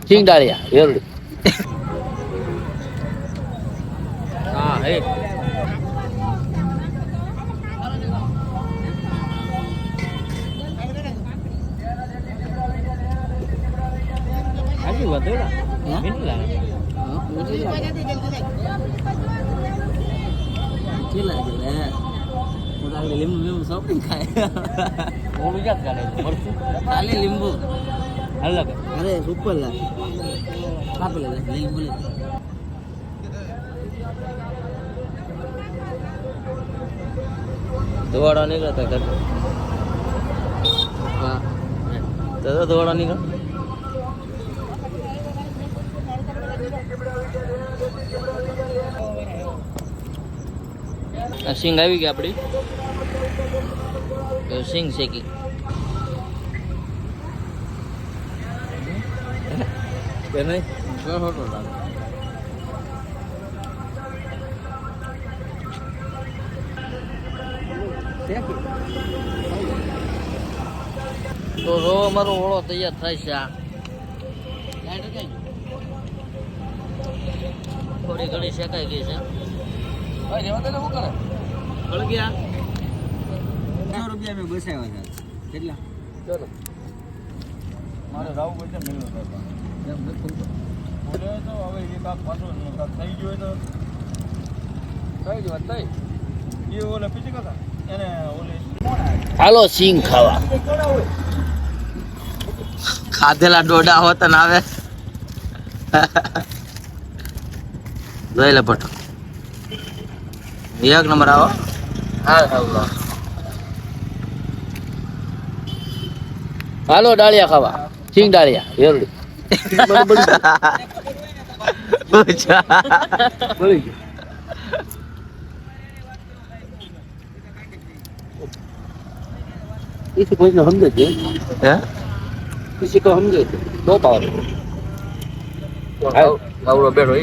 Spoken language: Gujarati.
સિંગ ડાળિયા વેરડી હા હે આજી વધેલા કેટલી લાગે કેટલા છે મોટા લીંબુ શોપિંગ ખાય ઓલું ક્યાં કરે મરચું ખાલી લીંબુ અલગ અરે સુપર લાગે કાપી લે લીંબુ લે ધોવાડા નીકળતા ઘર હા તો ધોવાડા નીકળ સિંગ આવી ગઈ આપડી સિંગ શેકી કે નહીં હોટો લાગે તો રો અમારો ઓળો તૈયાર થાય છે આ થોડી ઘણી શેકાઈ ગઈ છે રેવા તો શું કરે બળ ગયા 100 રૂપિયા મેં બસાવ્યા છે કેટલા ચલો મારે રાવ કોઈ છે મિલનો કરતા એમ નથી બોલે તો હવે એ કાક પાછો થઈ ગયો તો થઈ ગયો થઈ એ ઓલે પીછી કરતા એને ઓલે હાલો સિંગ ખાવા ખાધેલા ડોડા હોત ને આવે જોઈ લે પટો એક નંબર આવો હા હાલો ડાળિયા ખાવા સિંગ ડાળિયા વેરડી किसी को हम देते हैं किसी को हम देते दो पावर गावड़ो बैठो